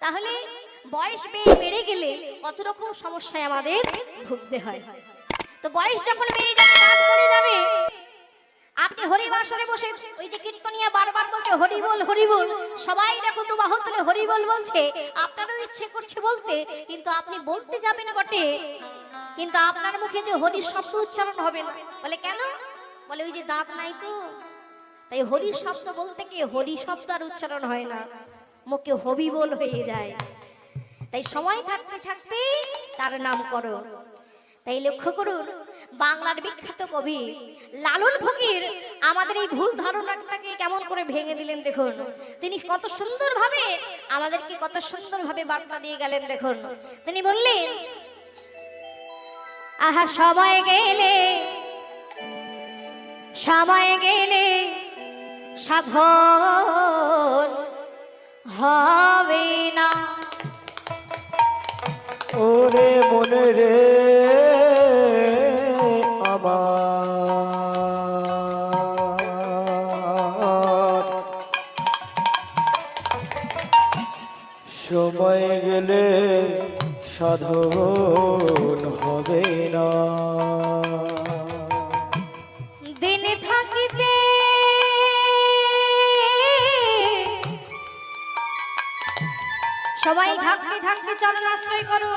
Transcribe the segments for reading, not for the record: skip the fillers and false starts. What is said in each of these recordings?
তাহলে বয়স বেড়ে গেলে কত রকম সমস্যায় আমাদের ভুগতে হয়। তো বয়স যখন বেড়ে যাবে, দাঁত পড়ে যাবে, আপনি হরিবাসরে বসে ওই যে কীর্তনিয়া বারবার বলছে হরি বল হরি বল, সবাই দেখো তো বাহু তুলে হরি বল বলছে, আপনারও ইচ্ছে করছে বলতে, কিন্তু আপনি বলতে যাবেন বটে, কিন্তু আপনার মুখে যে হরির শব্দ উচ্চারণ হবে না। বলে কেন? বলে ওই যে দাঁত নাই তো, তাই হরির শব্দ বলতে গিয়ে হরি শব্দ আর উচ্চারণ হয় না, মুখে হবি বল হয়ে যায়। তাই সময় থাকতে থাকতে তার নাম করো। তাই লক্ষ্য করুন, বাংলার বিখ্যাত কবি লালন ফকির আমাদের এই ভুল ধারণাটাকে কেমন করে ভেঙে দিলেন দেখুন। তিনি কত সুন্দরভাবে আমাদেরকে কত সুন্দরভাবে বার্তা দিয়ে গেলেন দেখুন। তিনি বললেন, আহা সময় গেলে সাধন হবে না। ওরে মনে রে আমার, সময় গেলে সাধন হবে না। দিন থাকিতে সবাই থাকতে থাকতে চরণ আশ্রয় করো।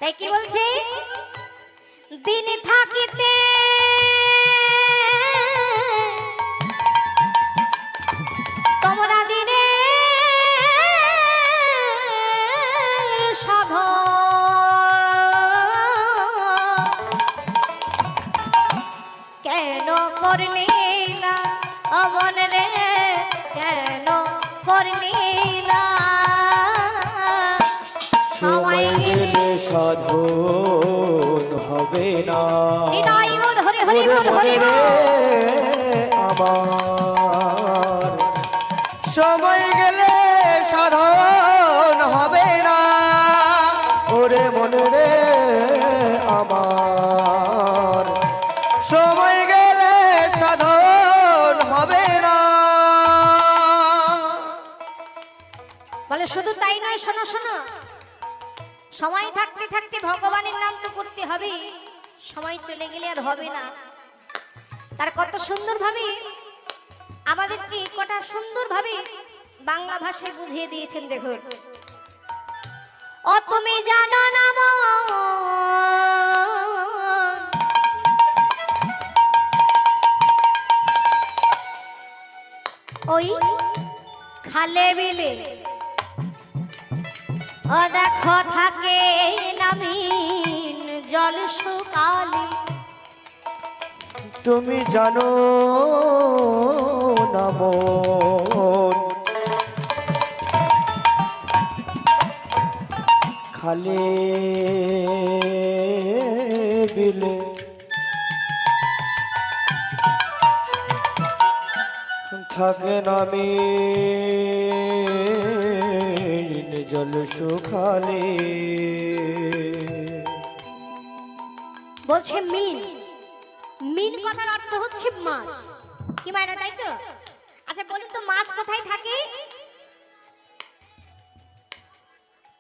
তাই কি বলছে? দিন থাকিতে তোমরা দিনে কেন করলি না অমন রে, কেন করলি না? সময় গেলে সাধন হবে না। হরে হরে বল হরে বল। আমার সময় গেলে সাধন হবে না। ওরে মনে রে আমার, সময় গেলে সাধন হবে না। বলে শুধু তাই নয়, শোনো শোনো, সময় থাকতে থাকতে ভগবানের নাম তো করতে হবে, সময় চলে গেলে আর হবে না। তার কত সুন্দর ভাবে আমাদেরকে কটা সুন্দর ভাবে বাংলা ভাষায় বুঝিয়ে দিয়েছেন দেখুন। ও তুমি জানো না মন, ওই খালে বিলে ও দেখো থাকে নামিন জল শুকালে। তুমি জানো না মন, খালে বিলে থাকে নামি জল শুকালে। বলছে মিন, মিন কথার অর্থ হচ্ছে মাছ, কি মায়না, তাই তো? আচ্ছা বলুন তো, মাছ কোথায় থাকে?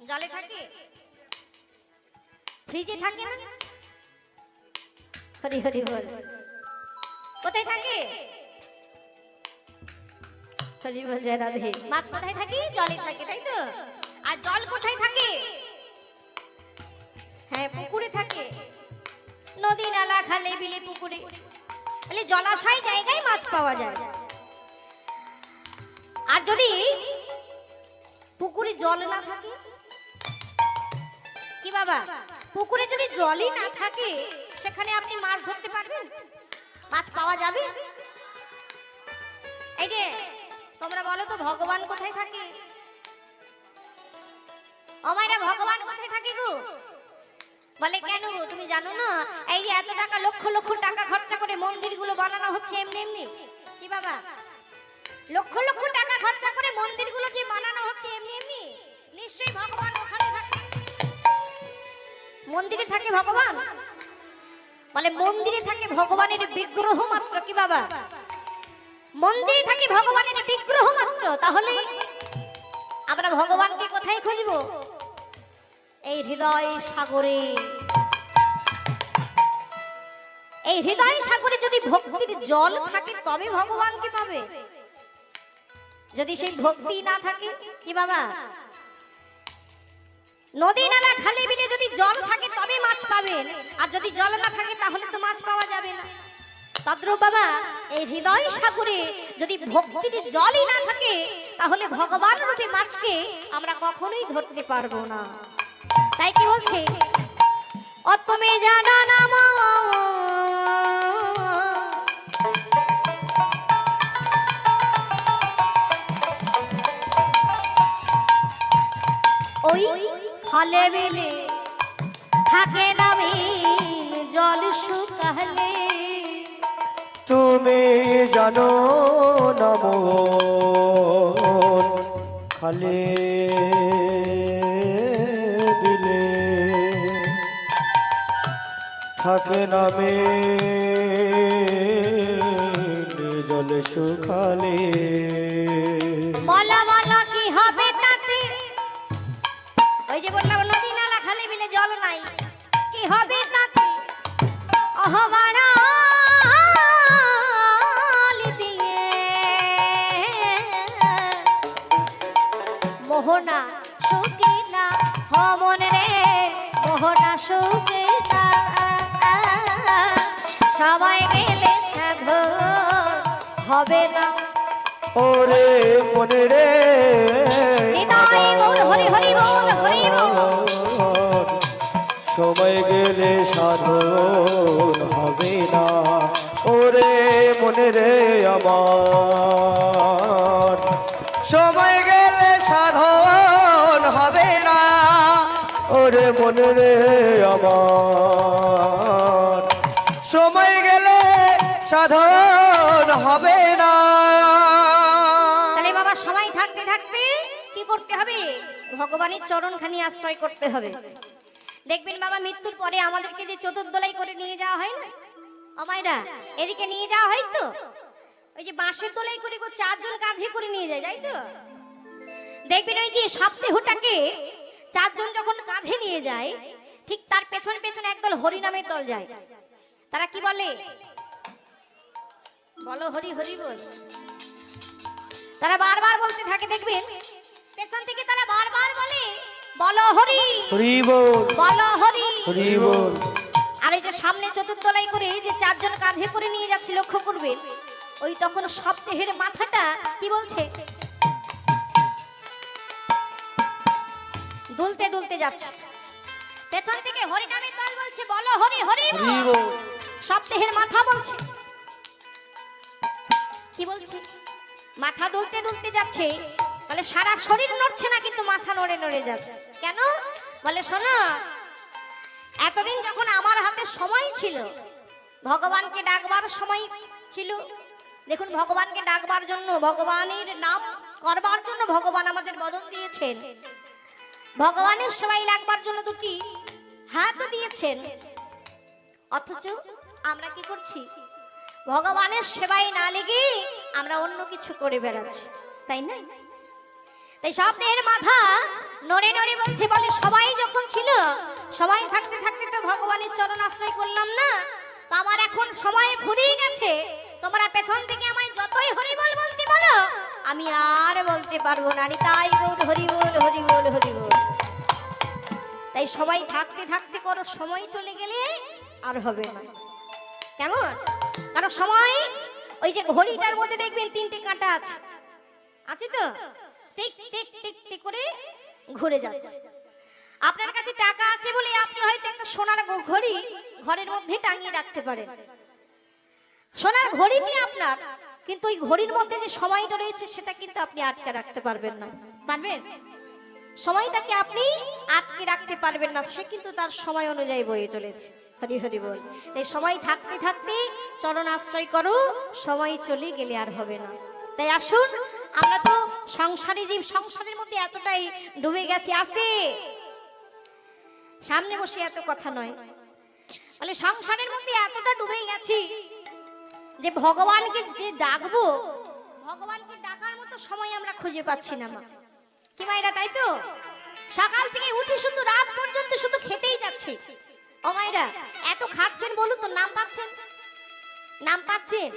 জলে থাকে? ফ্রিজে থাকে না? হরি হরি বল। কোথায় থাকে? হরি বল জয় রাধে। মাছ কোথায় থাকে? জলে থাকে, তাই তো? আর জল কোথায় থাকে? হ্যাঁ, পুকুরে থাকে। নদী নালা খালে বিলে পুকুরে, তাহলে জলাশয় জায়গায় মাছ পাওয়া যায়। আর যদি পুকুরে জল না থাকে, কি বাবা, পুকুরে যদি জলই না থাকে, সেখানে আপনি মাছ ধরতে পারবেন? মাছ পাওয়া যাবে? এই যে তোমরা বলো তো, ভগবান কোথায় থাকে? ও মায়েরা, ভগবান কোথায় থাকে গো? বলে কেন গো, তুমি জানো না? এই যে এত টাকা, লক্ষ লক্ষ টাকা খরচা করে মন্দিরগুলো বানানো হচ্ছে এমনি এমনি, কি বাবা, লক্ষ লক্ষ টাকা খরচা করে মন্দিরগুলো যে বানানো হচ্ছে এমনি এমনি, নিশ্চয়ই ভগবান ওখানে থাকে। মন্দিরে থাকে ভগবান? বলে মন্দিরে থাকে ভগবানের বিগ্রহ মাত্র, কি বাবা, মন্দিরে থাকে ভগবানের বিগ্রহ মাত্র। তাহলে আমরা আমরা ভগবানকে কোথায় খুঁজবো? এই হৃদয় সাগরে। এই হৃদয় সাগরে যদি ভক্তির জল থাকে তবে ভগবানকে পাবে। যদি সেই ভক্তি না থাকে, কি বাবা, নদী নালা খালে বিলে যদি জল থাকে তবে মাছ পাবেন, আর যদি জল না থাকে তাহলে তো মাছ পাওয়া যাবে না। তদ্রূপ বাবা, এই হৃদয় সাগরে যদি ভক্তির জলই না থাকে তাহলে ভগবান রূপী মাছকে আমরা কখনোই ধরতে পারবো না। তাই কি বলছে, ও তুমি জানো না মা, ওই খালে বিলে থাকে না বিল জল শুকালে। তুমি জানো না মন খালে বিলে থাকে নামে জল শুকালে। বলা বলা কি হবে তাতে, ওই যে বললাম নদী নালা খালে বিলে জল নাই, কি হবে তাতে? অহবাড়াল দিয়ে মোহনা শুকিনা হমন রে, মোহনা শুকিনা সবাই গেলে সাধু হবে না। ওরে মনে রে হৃদয় গৌর হরি হরি বল হরি বল। সময় গেলে সাধন হবে না। ওরে মনে রে আমার, সময় গেলে সাধন হবে না। ওরে মনে রে আমার, সময় গেলে সাধন হবে না। তাহলে বাবা সময় থাকতে থাকতে কি করতে হবে? ভগবানের চরণখানি আশ্রয় করতে হবে। দেখবেন বাবা, মৃত্যুর পরে আমাদেরকে যে চতুর্দলাই করে নিয়ে যাওয়া হয় না, আমায়রা এদিকে নিয়ে যাওয়া হয় তো, ওই যে বাঁশের দোলাই করে চারজন কাঁধে করে নিয়ে যায়, তাই তো? দেখবেন ওই যে সপ্তাহটাকে চারজন যখন কাঁধে নিয়ে যায়, ঠিক তার পেছনে পেছনে একদল হরিনামের দল যায়। তারা কি বলে? বলো হরি হরি বল। তারা বারবার বলতে থাকে, দেখবেন পেছন থেকে তারা বারবার বলে বলো হরি হরি বল, বলো হরি হরি বল। আর এই যে সামনে চতুর্দলাই করে যে চারজন কাঁধে করে নিয়ে যাচ্ছে, লক্ষ্য করবেন ওই তখন সপ্তাহের মাথাটা কি বলছে? দুলতে দুলতে যাচ্ছে। পেছন থেকে হরিনামের দল বলছে বলো হরি হরি বল। সপ্তাহের মাথা বলছে, কি বলছে? মাথা দুলতে দুলতে যাচ্ছে, বলে সারা শরীর নড়ছে না কিন্তু মাথা নড়ে নড়ে যাচ্ছে। কেন? বলে শোনো, এতদিন যখন আমার হাতে সময় ছিল, ভগবানকে ডাকবার সময় ছিল, দেখুন ভগবানকে ডাকবার জন্য, ভগবানের নাম করবার জন্য ভগবান আমাদের বদন দিয়েছেন, ভগবানের সেবায় লাগবার জন্য দুটি হাত দিয়েছেন, অথচ আমরা কি করছি? ভগবানের সেবায় না লেগে আমরা অন্য কিছু করে বেড়াচ্ছি, তাই না? তাই সপ্তাহের মাথা নড়ে নড়ে বলছে, বলে সবাই যখন ছিল, সবাই থাকতে থাকতে তো ভগবানের চরণ আশ্রয় করলাম না, তো আমার এখন সময় ফুরিয়ে গেছে। তোমরা পেছন থেকে আমায় যতই হরি বল বলতে বলো, আমি আর বলতে পারবো না। তাই গৌর হরি বল হরি বল হরি বল। তাই সবাই থাকতে থাকতে করো, সময় চলে গেলে আর হবে না। কেমন? কারণ সময় ওই যে ঘড়িটার মধ্যে দেখবেন তিনটে কাঁটা আছে, আছে তো, টিক টিক টিক টিক করে ঘুরে যাচ্ছে। আপনার কাছে টাকা আছে বলে আপনি হয়তো একটা সোনার ঘড়ি ঘরের মধ্যে টাঙিয়ে রাখতে পারেন। সোনার ঘড়ি নিয়ে আপনার, কিন্তু ওই ঘড়ির মধ্যে যে সময়টা রয়েছে সেটা কিন্তু আপনি আটকে রাখতে পারবেন না। পারবেন? সময়টাকে আপনি আটকে রাখতে পারবেন না, সে কিন্তু তার সময় অনুযায়ী বয়ে চলেছে। হরি হরি বল। তাই সময় থাকতে থাকতে চরণ আশ্রয় করো, সময় চলে গেলে আর হবে না। তাই আসুন, আমরা তো সংসারী জীব, সংসারের মধ্যে এতটাই ডুবে গেছি। আসতে সামনে বসে এত কথা নয়, বলে সংসারের মধ্যে এতটা ডুবে গেছি যে ভগবানকে যে ডাকবো, ভগবানকে ডাকার মতো সময় আমরা খুঁজে পাচ্ছি না। মা কি মায়েরা, তাই তো? সকাল থেকে উঠে শুধু রাত পর্যন্ত শুধু খেতেই যাচ্ছে। ও মায়েরা, এত খাচ্ছেন বলুন তো, নাম পাচ্ছেন? নাম পাচ্ছেন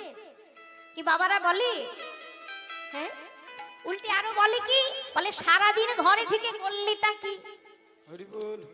কি? বাবারা বলে, হ্যাঁ, উল্টে আরো বলে কি, বলে সারাদিন ঘরে থেকে করলিটা কি? হরি বল।